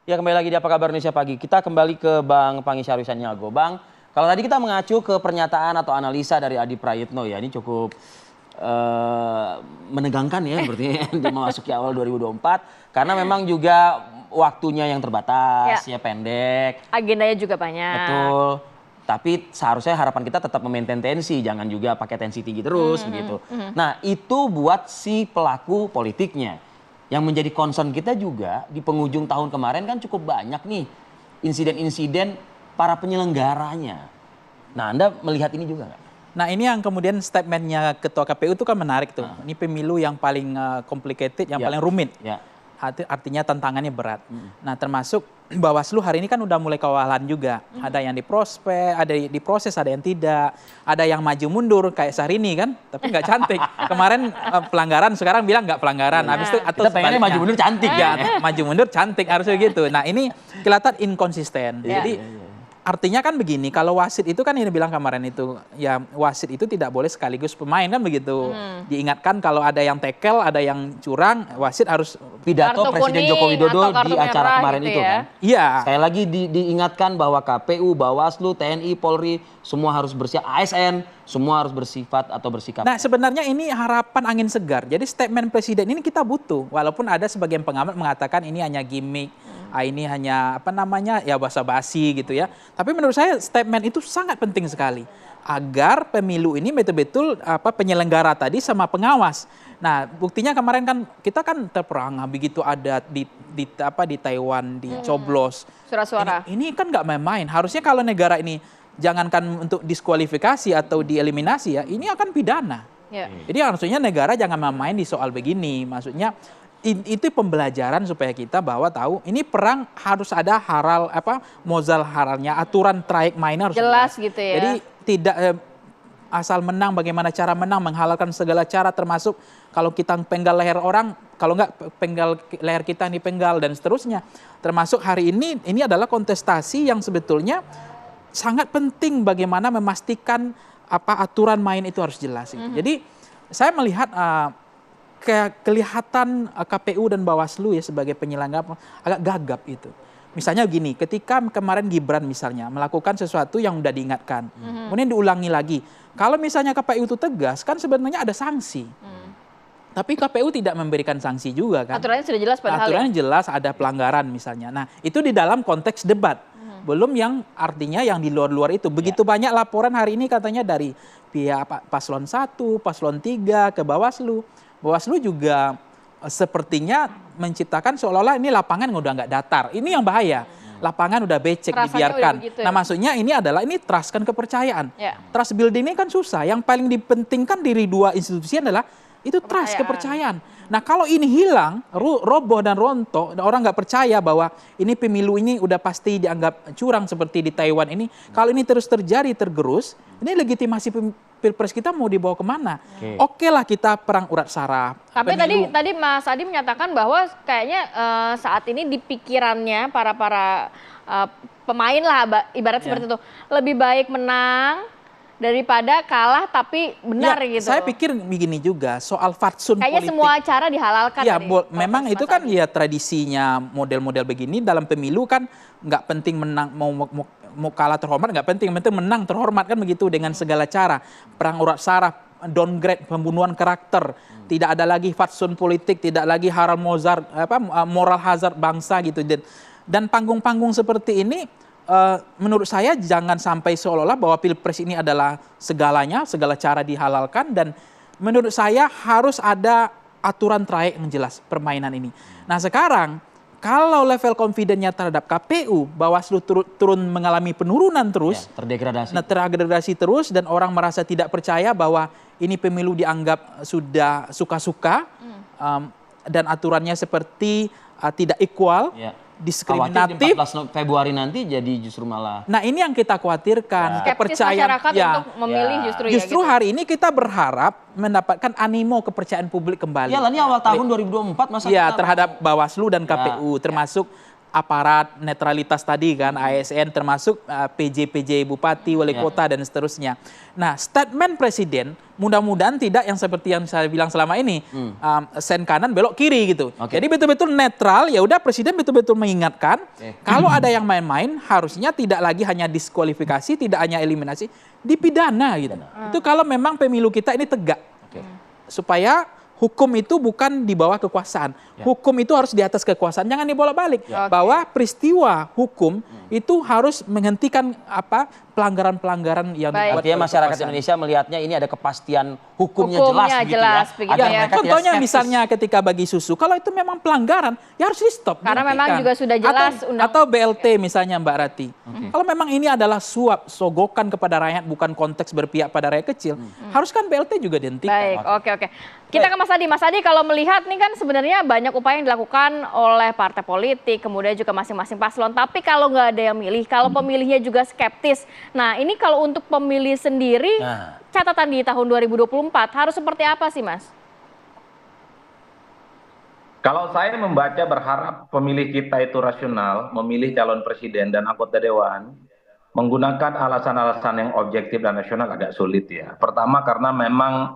Ya, kembali lagi di Apa Kabar Indonesia Pagi. Kita kembali ke Bang Panggi Syarwisyan Nyago. Bang, kalau tadi kita mengacu ke pernyataan atau analisa dari Adi Prayitno ya, ini cukup menegangkan ya sepertinya dia memasuki awal 2024. Karena memang juga waktunya yang terbatas, ya pendek. Agendanya juga banyak. Betul. Tapi seharusnya harapan kita tetap memaintain tensi, jangan juga pakai tensi tinggi terus begitu. Nah, itu buat si pelaku politiknya. Yang menjadi concern kita juga di penghujung tahun kemarin kan cukup banyak nih insiden-insiden para penyelenggaranya. Nah, Anda melihat ini juga nggak? Nah, ini yang kemudian statementnya Ketua KPU itu kan menarik tuh. Ini pemilu yang paling complicated, yang paling rumit. Artinya tantangannya berat. Nah, termasuk Bawaslu hari ini kan udah mulai kewalahan juga. Ada yang diprospek, ada diproses, ada yang tidak. Ada yang maju mundur kayak Syahrini kan, tapi nggak cantik. Kemarin pelanggaran, sekarang bilang nggak pelanggaran. Habis itu atau kita pengennya maju mundur cantik ya. Maju mundur cantik harusnya gitu. Nah, ini kelihatan inkonsisten. Jadi artinya kan begini, kalau wasit itu kan ini bilang kemarin itu, ya wasit itu tidak boleh sekaligus pemain kan begitu. Diingatkan kalau ada yang tackle, ada yang curang, wasit harus pidato Presiden Joko Widodo di acara kemarin gitu itu kan. Iya. Sekali lagi diingatkan bahwa KPU, Bawaslu, TNI, Polri semua harus bersifat, ASN semua harus bersifat atau bersikap. Nah, sebenarnya ini harapan angin segar. Jadi statement Presiden ini kita butuh. Walaupun ada sebagian pengamat mengatakan ini hanya gimmick. Ini hanya ya basa-basi gitu ya. Tapi menurut saya statement itu sangat penting sekali agar pemilu ini betul-betul penyelenggara tadi sama pengawas. Nah, buktinya kemarin kan kita kan terperangah begitu ada di Taiwan dicoblos surat suara. Ini kan nggak main-main. Harusnya kalau negara ini jangankan untuk diskualifikasi atau dieliminasi ya, ini akan pidana. Jadi harusnya negara jangan main-main di soal begini. Maksudnya itu pembelajaran supaya kita bahwa tahu ini perang harus ada mozal haralnya, aturan traik mainnya harus jelas gitu ya. Jadi tidak asal menang, bagaimana cara menang, menghalalkan segala cara termasuk kalau kita penggal leher orang, kalau enggak penggal leher kita dipenggal dan seterusnya. Termasuk hari ini adalah kontestasi yang sebetulnya sangat penting bagaimana memastikan aturan main itu harus jelas. Jadi saya melihat kelihatan KPU dan Bawaslu ya sebagai penyelenggara agak gagap itu. Misalnya gini, ketika kemarin Gibran misalnya melakukan sesuatu yang udah diingatkan, kemudian diulangi lagi. Kalau misalnya KPU itu tegas, kan sebenarnya ada sanksi. Tapi KPU tidak memberikan sanksi juga kan. Aturannya sudah jelas padahal. Aturannya jelas ada pelanggaran misalnya. Nah, itu di dalam konteks debat. Belum yang artinya yang di luar-luar itu. Begitu banyak laporan hari ini katanya dari pihak paslon 1, paslon 3 ke Bawaslu. Bawaslu juga sepertinya menciptakan seolah-olah ini lapangan udah nggak datar. Ini yang bahaya. Lapangan udah becek, dibiarkan. Nah, maksudnya ini trust kan kepercayaan. Trust building ini kan susah. Yang paling dipentingkan dari dua institusi adalah itu trust, kepercayaan. Nah, kalau ini hilang, roboh dan rontok, orang nggak percaya bahwa ini pemilu ini udah pasti dianggap curang seperti di Taiwan ini. Kalau ini terus terjadi, tergerus, ini legitimasi Pilpres kita mau dibawa kemana? Oke lah kita perang urat saraf. Tapi tadi Mas Adi menyatakan bahwa kayaknya saat ini di pikirannya para pemain lah ibarat seperti itu, lebih baik menang daripada kalah tapi benar gitu. Saya pikir begini juga soal fatsun kayaknya politik. Semua cara dihalalkan. Ya, memang itu kan ya tradisinya model-model begini dalam pemilu kan nggak penting menang mau kalah terhormat nggak penting menang terhormat kan begitu dengan segala cara. Perang urat saraf, downgrade, pembunuhan karakter, tidak ada lagi fatsun politik, tidak lagi moral hazard bangsa gitu dan panggung-panggung seperti ini. Menurut saya jangan sampai seolah-olah bahwa Pilpres ini adalah segalanya, segala cara dihalalkan dan menurut saya harus ada aturan traik yang jelas permainan ini. Nah, sekarang kalau level confidence-nya terhadap KPU, Bawaslu turun mengalami penurunan terus, terdegradasi terus dan orang merasa tidak percaya bahwa ini pemilu dianggap sudah suka-suka dan aturannya seperti tidak equal. Diskriminatif. 14 Februari nanti jadi justru malah. Nah, ini yang kita khawatirkan. Kepercayaan masyarakat untuk memilih justru hari ini kita berharap mendapatkan animo kepercayaan publik kembali. Iya, ini awal tahun 2024 masa terhadap Bawaslu dan KPU termasuk aparat netralitas tadi kan, ASN termasuk PJ bupati, wali kota dan seterusnya. Nah, statement presiden mudah-mudahan tidak yang seperti yang saya bilang selama ini, sen kanan belok kiri gitu. Jadi betul-betul netral, ya udah presiden betul-betul mengingatkan kalau ada yang main-main harusnya tidak lagi hanya diskualifikasi, tidak hanya eliminasi, dipidana gitu. Itu kalau memang pemilu kita ini tegak. Supaya hukum itu bukan di bawah kekuasaan. Hukum itu harus di atas kekuasaan. Jangan dibolak-balik. Bahwa peristiwa hukum itu harus menghentikan pelanggaran-pelanggaran yang dibuat Artinya oleh masyarakat kekuasaan. Indonesia melihatnya ini ada kepastian hukumnya Hukumnya jelas begitu Agar ya. mereka tidak Contohnya skeptis. misalnya ketika bagi susu, kalau itu memang pelanggaran, ya harus di stop. Karena memang juga sudah jelas Atau BLT misalnya Mbak Rati. Kalau memang ini adalah suap, sogokan kepada rakyat, bukan konteks berpihak pada rakyat kecil, harus kan BLT juga dihentikan. Baik, oke. Kita ke Mas Adi. Mas Adi, kalau melihat nih kan sebenarnya banyak upaya yang dilakukan oleh partai politik, kemudian juga masing-masing paslon. Tapi kalau nggak ada yang milih, kalau pemilihnya juga skeptis. Nah, ini kalau untuk pemilih sendiri, catatan di tahun 2024 harus seperti apa sih, Mas? Kalau saya membaca berharap pemilih kita itu rasional, memilih calon presiden dan anggota dewan, menggunakan alasan-alasan yang objektif dan nasional agak sulit ya. Pertama karena memang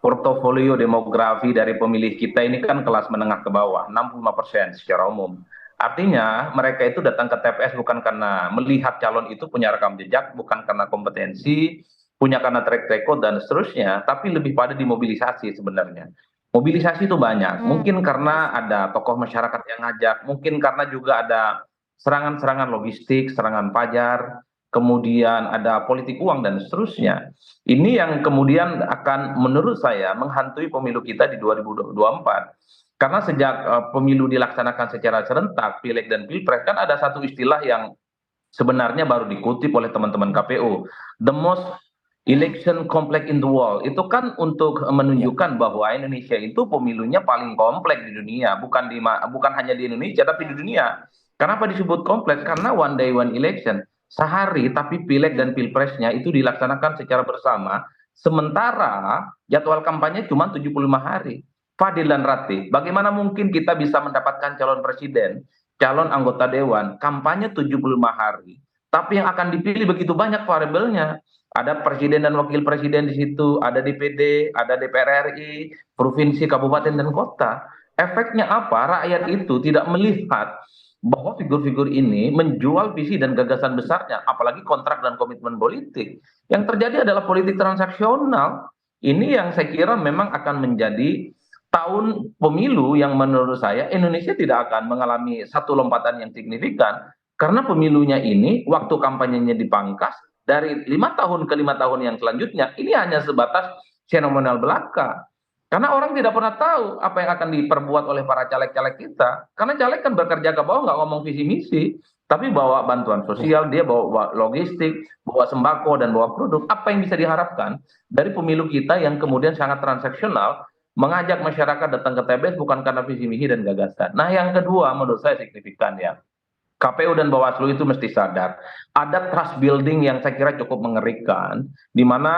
portofolio demografi dari pemilih kita ini kan kelas menengah ke bawah, 65% secara umum. Artinya mereka itu datang ke TPS bukan karena melihat calon itu punya rekam jejak, bukan karena kompetensi, punya karena track record dan seterusnya, tapi lebih pada dimobilisasi sebenarnya. Mobilisasi itu banyak, mungkin karena ada tokoh masyarakat yang ngajak, mungkin karena juga ada serangan-serangan logistik, serangan fajar, kemudian ada politik uang dan seterusnya. Ini yang kemudian akan menurut saya menghantui pemilu kita di 2024. Karena sejak pemilu dilaksanakan secara serentak, pileg dan pilpres, kan ada satu istilah yang sebenarnya baru dikutip oleh teman-teman KPU. The most election complex in the world. Itu kan untuk menunjukkan bahwa Indonesia itu pemilunya paling kompleks di dunia. Bukan hanya di Indonesia, tapi di dunia. Kenapa disebut kompleks? Karena one day one election. Sehari, tapi pileg dan pilpresnya itu dilaksanakan secara bersama. Sementara jadwal kampanye cuma 75 hari. Fadil dan Ratih, bagaimana mungkin kita bisa mendapatkan calon presiden, calon anggota dewan, kampanye 75 hari, tapi yang akan dipilih begitu banyak variabelnya. Ada presiden dan wakil presiden di situ, ada DPD, ada DPR RI, provinsi, kabupaten, dan kota. Efeknya apa? Rakyat itu tidak melihat bahwa figur-figur ini menjual visi dan gagasan besarnya, apalagi kontrak dan komitmen politik. Yang terjadi adalah politik transaksional. Ini yang saya kira memang akan menjadi tahun pemilu yang menurut saya Indonesia tidak akan mengalami satu lompatan yang signifikan karena pemilunya ini waktu kampanyenya dipangkas dari 5 tahun ke 5 tahun yang selanjutnya ini hanya sebatas seremonial belaka karena orang tidak pernah tahu apa yang akan diperbuat oleh para caleg-caleg kita karena caleg kan bekerja ke bawah nggak ngomong visi misi tapi bawa bantuan sosial, dia bawa logistik, bawa sembako dan bawa produk. Apa yang bisa diharapkan dari pemilu kita yang kemudian sangat transaksional, mengajak masyarakat datang ke TPS bukan karena visi misi dan gagasan. Nah yang kedua menurut saya signifikan ya. KPU dan Bawaslu itu mesti sadar. Ada trust building yang saya kira cukup mengerikan. Di mana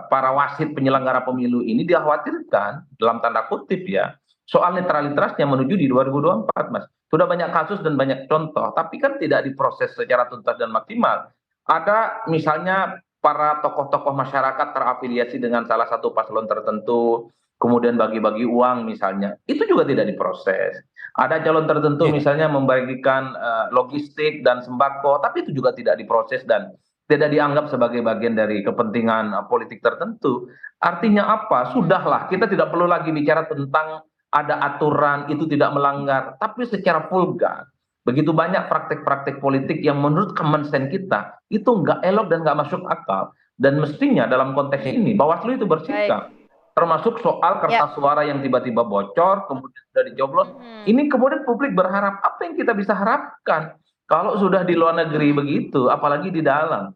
para wasit penyelenggara pemilu ini dikhawatirkan dalam tanda kutip ya. Soal netralitasnya menuju di 2024 Mas. Sudah banyak kasus dan banyak contoh. Tapi kan tidak diproses secara tuntas dan maksimal. Ada misalnya para tokoh-tokoh masyarakat terafiliasi dengan salah satu paslon tertentu. Kemudian bagi-bagi uang misalnya, itu juga tidak diproses. Ada calon tertentu misalnya membagikan logistik dan sembako, tapi itu juga tidak diproses dan tidak dianggap sebagai bagian dari kepentingan politik tertentu. Artinya apa? Sudahlah, kita tidak perlu lagi bicara tentang ada aturan, itu tidak melanggar, tapi secara vulgar. Begitu banyak praktek-praktek politik yang menurut common sense kita, itu nggak elok dan nggak masuk akal. Dan mestinya dalam konteks ini, Bawaslu itu bersikap. Termasuk soal kertas suara yang tiba-tiba bocor, kemudian sudah dijoblos. Ini kemudian publik berharap, apa yang kita bisa harapkan? Kalau sudah di luar negeri begitu, apalagi di dalam.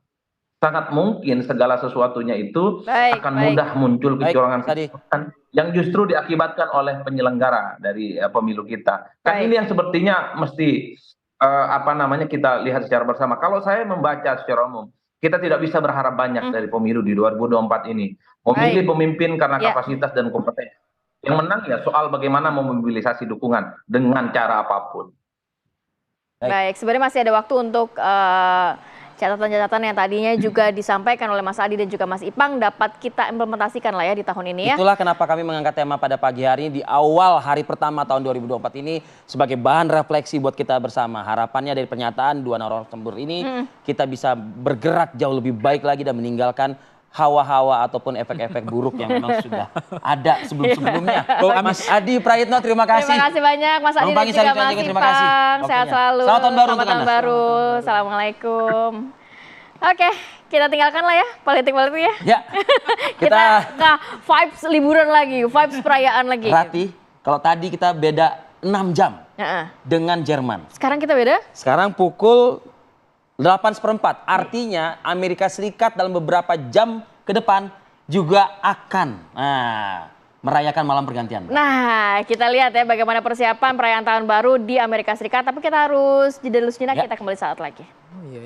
Sangat mungkin segala sesuatunya itu akan mudah muncul kecurangan yang justru diakibatkan oleh penyelenggara dari pemilu kita. Kan ini yang sepertinya mesti kita lihat secara bersama. Kalau saya membaca secara umum, kita tidak bisa berharap banyak dari pemilu di 2024 ini. Memilih pemimpin karena kapasitas dan kompetensi. Yang menang ya soal bagaimana memobilisasi dukungan dengan cara apapun. Baik, sebenarnya masih ada waktu untuk catatan-catatan yang tadinya juga disampaikan oleh Mas Adi dan juga Mas Ipang dapat kita implementasikan lah ya di tahun ini ya. Itulah kenapa kami mengangkat tema pada pagi hari ini di awal hari pertama tahun 2024 ini sebagai bahan refleksi buat kita bersama. Harapannya dari pernyataan dua narasumber ini kita bisa bergerak jauh lebih baik lagi dan meninggalkan hawa-hawa ataupun efek-efek buruk yang memang sudah ada sebelum-sebelumnya. Mas Adi Prayitno, terima kasih. Terima kasih banyak Mas Adi dan juga Mas Ipang. Sehat selalu. Selamat tahun baru untuk Selamat tahun Anda. baru. Assalamualaikum. Oke, kita tinggalkan lah ya politik-politik ya. Ya, Kita ke vibes liburan lagi, vibes perayaan lagi. Rati, kalau tadi kita beda 6 jam Heeh. dengan Jerman. Sekarang kita beda? Sekarang pukul 8:04. Artinya Amerika Serikat dalam beberapa jam ke depan juga akan merayakan malam pergantian. Nah, kita lihat ya bagaimana persiapan perayaan tahun baru di Amerika Serikat. Tapi kita harus jeda dulu sejenak, kita kembali saat lagi.